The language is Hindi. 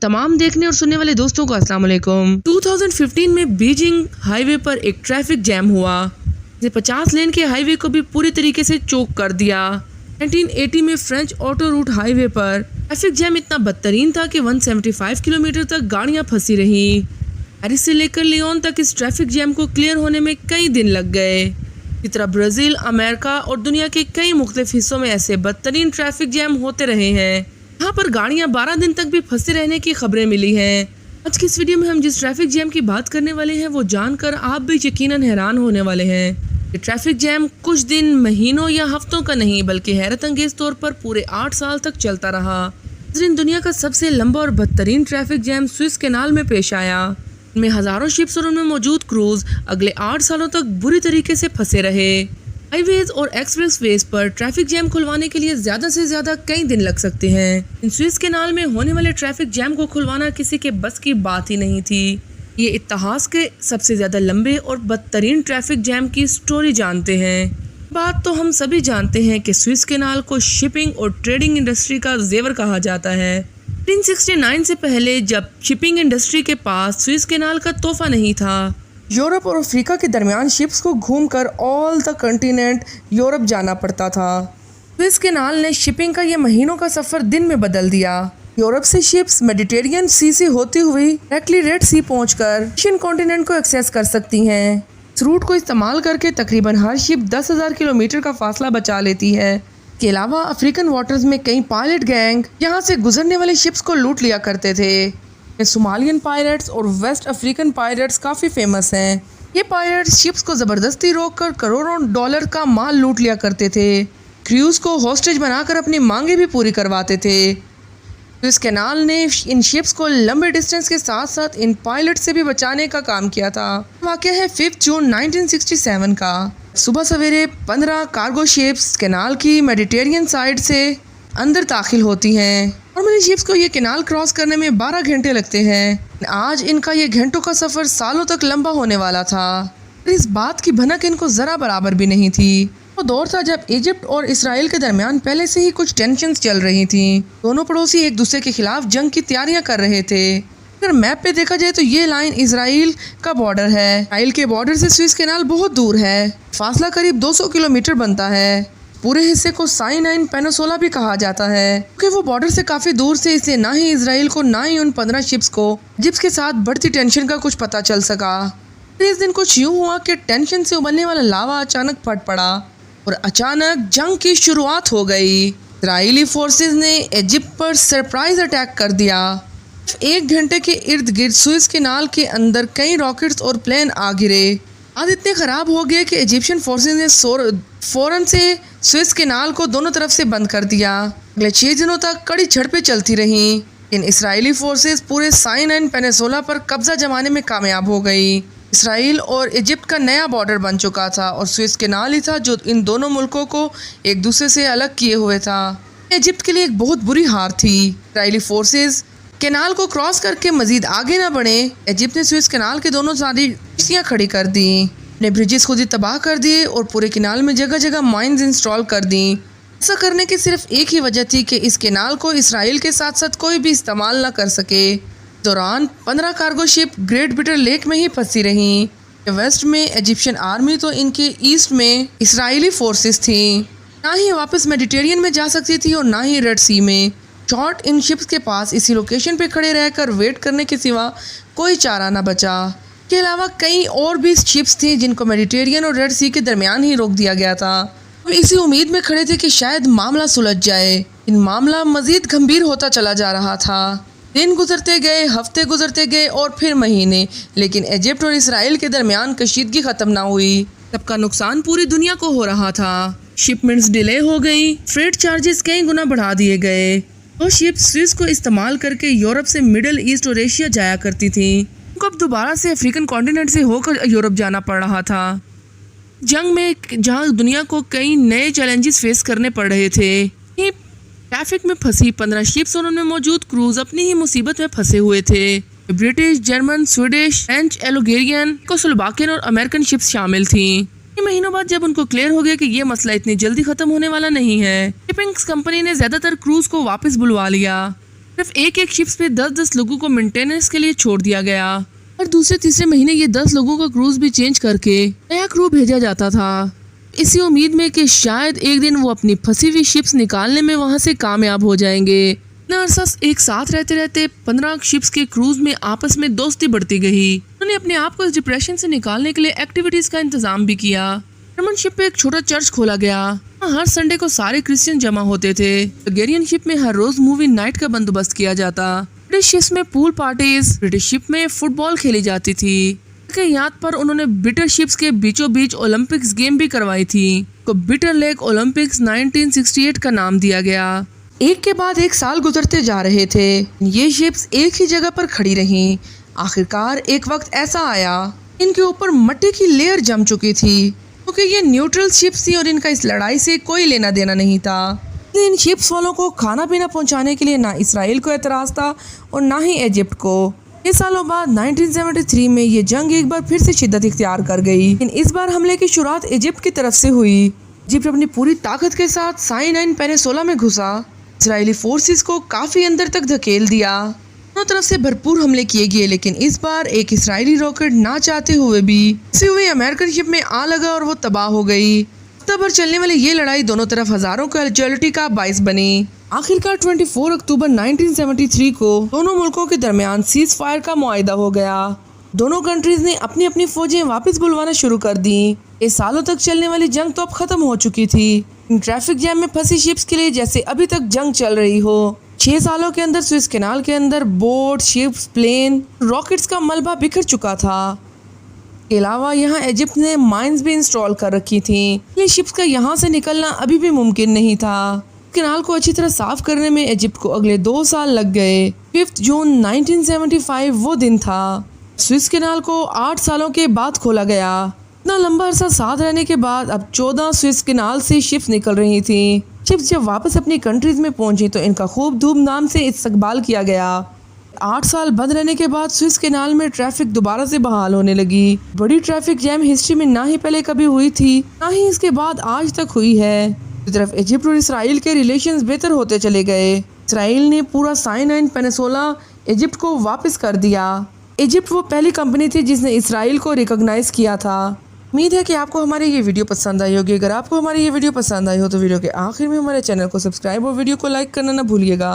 तमाम देखने और सुनने वाले दोस्तों को अस्सलाम वालेकुम। 2015 में बीजिंग हाईवे पर एक ट्रैफिक जैम हुआ, जिसे 50 लेन के हाईवे को भी पूरी तरीके से चोक कर दिया। 1980 में फ्रेंच ऑटो रूट हाईवे पर ट्रैफिक जैम इतना बदतरीन था कि 175 किलोमीटर तक गाड़ियां फंसी रही। पेरिस से लेकर लियोन तक इस ट्रैफिक जैम को क्लियर होने में कई दिन लग गए। इसी तरह ब्राजील, अमेरिका और दुनिया के कई मुख्तलिफ हिस्सों में ऐसे बदतरीन ट्रैफिक जैम होते रहे हैं। यहाँ पर गाड़ियाँ 12 दिन तक भी फंसे रहने की खबरें मिली हैं। आज की इस वीडियो में हम जिस ट्रैफिक जैम की बात करने वाले हैं वो जानकर आप भी यकीनन हैरान होने वाले हैं। ये ट्रैफिक जैम कुछ दिन, महीनों या हफ्तों का नहीं बल्कि हैरत अंगेज तौर पर पूरे 8 साल तक चलता रहा। इस दिन दुनिया का सबसे लंबा और बदतरीन ट्रैफिक जैम स्विस कैनाल में पेश आया। इनमें हजारों शिप्स और उनमें मौजूद क्रूज अगले 8 सालों तक बुरी तरीके से फंसे रहे। हाईवेज और एक्सप्रेसवेज पर ट्रैफिक जैम खुलवाने के लिए ज्यादा से ज्यादा कई दिन लग सकते हैं। इन स्विस कैनाल में होने वाले ट्रैफिक जैम को खुलवाना किसी के बस की बात ही नहीं थी। ये इतिहास के सबसे ज्यादा लंबे और बदतरीन ट्रैफिक जैम की स्टोरी जानते हैं। बात तो हम सभी जानते हैं कि स्विस कैनाल को शिपिंग और ट्रेडिंग इंडस्ट्री का जेवर कहा जाता है। 1969 से पहले जब शिपिंग इंडस्ट्री के पास स्विस कैनाल का तोहफा नहीं था, यूरोप और अफ्रीका के दरमियान शिप्स को घूमकर ऑल द कंटिनेंट यूरोप जाना पड़ता था। स्विस कैनाल ने शिपिंग का ये महीनों का सफर दिन में बदल दिया। यूरोप से शिप्स मेडिटेरियन सी से होती हुई डायरेक्टली रेड सी पहुंचकर एशियन कॉन्टिनेंट को एक्सेस कर सकती हैं। इस रूट को इस्तेमाल करके तकरीबन हर शिप 10,000 किलोमीटर का फासला बचा लेती है। इसके अलावा अफ्रीकन वाटर्स में कई पायलट गैंग यहाँ से गुजरने वाले शिप्स को लूट लिया करते थे। सोमालियन पायरेट्स और वेस्ट अफ्रीकन पायरेट्स काफ़ी फेमस हैं। ये पायरेट्स शिप्स को ज़बरदस्ती रोककर करोड़ों डॉलर का माल लूट लिया करते थे। क्रूज को हॉस्टेज बनाकर अपनी मांगे भी पूरी करवाते थे। तो इस कैनाल ने इन शिप्स को लंबे डिस्टेंस के साथ साथ इन पायलट से भी बचाने का काम किया था। वाक़या है 5 जून 1967 का। सुबह सवेरे 15 कार्गो शिप्स कैनाल की मेडिटेरियन साइड से अंदर दाखिल होती हैं। नॉर्मली शिप्स को ये कैनाल क्रॉस करने में 12 घंटे लगते हैं। आज इनका ये घंटों का सफ़र सालों तक लंबा होने वाला था। इस बात की भनक इनको ज़रा बराबर भी नहीं थी। वो दौर था जब इजिप्ट और इसराइल के दरमियान पहले से ही कुछ टेंशन्स चल रही थी। दोनों पड़ोसी एक दूसरे के खिलाफ जंग की तैयारियां कर रहे थे। अगर मैप पे देखा जाए तो ये लाइन इसराइल का बॉर्डर है। इसराइल के बॉर्डर से स्विस कैनाल बहुत दूर है। फासला करीब 200 किलोमीटर बनता है। पूरे हिस्से को साइनाइन पेनिनसुला भी कहा जाता है। क्योंकि वो बॉर्डर से काफी दूर से, इसलिए ना ही इसराइल को ना ही उन 15 शिप्स को इजिप्ट के साथ बढ़ती टेंशन का कुछ पता चल सका। इस दिन कुछ यूं हुआ कि टेंशन से उबलने वाला लावा अचानक फट पड़ा और अचानक जंग की शुरुआत हो गई। इसराइली फोर्सेस ने इजिप्ट पर सरप्राइज अटैक कर दिया। 1 घंटे के इर्द गिर्द स्विस कैनाल के अंदर कई रॉकेट्स और प्लेन आ गिरे। आज इतने खराब हो गए कि इजिप्शियन फोर्सेस ने फौरन से स्विस कैनाल को दोनों तरफ से बंद कर दिया। अगले 6 दिनों तक कड़ी झड़पें चलती रहीं। इन इसराइली फोर्सेस पूरे साइनाइन पेनिनसुला पर कब्जा जमाने में कामयाब हो गई। इसराइल और इजिप्ट का नया बॉर्डर बन चुका था और स्विस कैनाल ही था जो इन दोनों मुल्कों को एक दूसरे से अलग किए हुए था। इजिप्ट के लिए एक बहुत बुरी हार थी। इसराइली फोर्सेस कैनाल को क्रॉस करके मजीद आगे ना बढ़े, इजिप्ट ने स्विस कैनाल के दोनों सारी किश्तियाँ खड़ी कर दी। अपने ब्रिजेस खुद ही तबाह कर दिए और पूरे कैनाल में जगह जगह माइंस इंस्टॉल कर दी। ऐसा करने की सिर्फ एक ही वजह थी कि इस कैनाल को इसराइल के साथ साथ कोई भी इस्तेमाल ना कर सके। दौरान 15 cargo ship great bitter lake में ही फंसी रहीं। वेस्ट में इजिप्शियन आर्मी तो इनके ईस्ट में इसराइली फोर्सेस थी। ना ही वापस मेडिटेरियन में जा सकती थी और ना ही रेड सी में। शॉर्ट इन शिप्स के पास इसी लोकेशन पे खड़े रहकर वेट करने के सिवा कोई चारा ना बचा। इसके अलावा कई और भी शिप्स थी जिनको मेडिटेरियन और रेड सी के दरमियान ही रोक दिया गया था। वो इसी उम्मीद में खड़े थे कि शायद मामला सुलझ जाए। इन मामला मजीद गंभीर होता चला जा रहा था। दिन गुजरते गए, हफ्ते गुजरते गए और फिर महीने, लेकिन इजिप्ट और इसराइल के दरमियान कशीदगी खत्म ना हुई। सबका नुकसान पूरी दुनिया को हो रहा था। शिपमेंट्स डिले हो गई, फ्रेट चार्जेस कई गुना बढ़ा दिए गए। वो शिप स्विस को इस्तेमाल करके यूरोप से मिडिल ईस्ट और एशिया जाया करती थी। उनको अब दोबारा से अफ्रीकन कॉन्टिनेंट से होकर यूरोप जाना पड़ रहा था। जंग में जहां दुनिया को कई नए चैलेंजेस फेस करने पड़ रहे थे, ट्रैफिक में फंसी 15 शिप्स और उनमें मौजूद क्रूज अपनी ही मुसीबत में फंसे हुए थे। ब्रिटिश, जर्मन, स्वीडिश, फ्रेंच, एलोगेरियन, कोस्लोवाकियन और अमेरिकन शिप्स शामिल थीं। महीनों बाद जब उनको क्लियर हो गया कि ये मसला इतनी जल्दी खत्म होने वाला नहीं है, शिपिंग कंपनी ने ज्यादातर क्रूज को वापस बुलवा लिया। सिर्फ एक एक शिप्स पे 10-10 लोगों को मेंटेनेंस के लिए छोड़ दिया गया और दूसरे तीसरे महीने ये 10 लोगों का क्रूज भी चेंज करके नया क्रू भेजा जाता था, इसी उम्मीद में कि शायद एक दिन वो अपनी फंसी हुई शिप्स निकालने में वहां से कामयाब हो जाएंगे। इतना अरसा एक साथ रहते रहते 15 शिप्स के क्रूज में आपस में दोस्ती बढ़ती गई। उन्होंने अपने आप को इस डिप्रेशन से निकालने के लिए एक्टिविटीज का इंतजाम भी किया। जर्मन शिप पे एक छोटा चर्च खोला गया। हर संडे को सारे क्रिश्चियन जमा होते थे। बल्गेरियन शिप में हर रोज मूवी नाइट का बंदोबस्त किया जाता। ब्रिटिश शिप में पूल पार्टीज, ब्रिटिश शिप में फुटबॉल खेली जाती थी। के याद पर उन्होंने बिटर शिप्स के बीचों बीच ओलंपिक्स गेम भी करवाई थी, को बिटर लेक ओलंपिक्स 1968 का नाम दिया गया। एक के बाद एक साल गुजरते जा रहे थे। ये शिप्स एक ही जगह पर खड़ी रहीं। आखिरकार एक वक्त ऐसा आया, इनके ऊपर मिट्टी की लेयर जम चुकी थी क्योंकि ये न्यूट्रल शिप्स थी और इनका इस लड़ाई से कोई लेना देना नहीं था। इन शिप्स वालों को खाना पीना पहुंचाने के लिए ना इसराइल को एतराज था और ना ही इजिप्ट को। इस सालों बाद 1973 में ये जंग एक बार फिर से शिद्दत इख्तियार कर गई, लेकिन इस बार हमले की शुरुआत इजिप्ट की तरफ से हुई। इजिप्ट अपनी पूरी ताकत के साथ साइनाइन पेनिसुला में घुसा, इसराइली फोर्सेस को काफी अंदर तक धकेल दिया। दोनों तरफ से भरपूर हमले किए गए, लेकिन इस बार एक इसराइली रॉकेट ना चाहते हुए भी फंसी हुई अमेरिकन शिप में आ लगा और वो तबाह हो गई। हफ्ता भर चलने वाली ये लड़ाई दोनों तरफ हजारों कैजुअलिटी का बाइस बनी। आखिरकार 24 अक्टूबर 1973 को दोनों मुल्कों के दरमियान सीज फायर का मुआहिदा हो गया। दोनों कंट्रीज ने अपनी अपनी फौजें वापस बुलवाना शुरू कर दी। इस सालों तक चलने वाली जंग तो अब खत्म हो चुकी थी। ट्रैफिक जैम में फंसी शिप्स के लिए जैसे अभी तक जंग चल रही हो। 6 सालों के अंदर स्विस कैनाल के अंदर बोट, शिप्स, प्लेन, रॉकेट्स का मलबा बिखर चुका था। के अलावा यहाँ इजिप्ट ने माइंस भी इंस्टॉल कर रखी थी। ये शिप्स का यहाँ से निकलना अभी भी मुमकिन नहीं था। कैनाल को अच्छी तरह साफ करने में इजिप्ट को अगले 2 साल लग गए। 5 जून 1975 वो दिन था। स्विस कैनाल को 8 सालों के बाद खोला गया। इतना लंबा अरसा साथ रहने के बाद अब 14 स्विस कैनाल से शिप्स निकल रही थी। शिप्स जब वापस अपनी कंट्रीज में पहुंची तो इनका खूब धूमधाम से इस्तकबाल किया गया। 8 साल बंद रहने के बाद स्विस कैनाल में ट्रैफिक दोबारा से बहाल होने लगी। बड़ी ट्रैफिक जैम हिस्ट्री में ना ही पहले कभी हुई थी, ना ही इसके बाद आज तक हुई है। दूसरी तरफ इजिप्ट और इसराइल के रिलेशंस बेहतर होते चले गए। इसराइल ने पूरा साइनाइन पेनिसुला इजिप्ट को वापस कर दिया। इजिप्ट वो पहली कंपनी थी जिसने इसराइल को रिकॉग्नाइज किया था। उम्मीद है कि आपको हमारी ये वीडियो पसंद आई होगी। अगर आपको हमारी ये वीडियो पसंद आई हो तो वीडियो के आखिर में हमारे चैनल को सब्सक्राइब और वीडियो को लाइक करना ना भूलिएगा।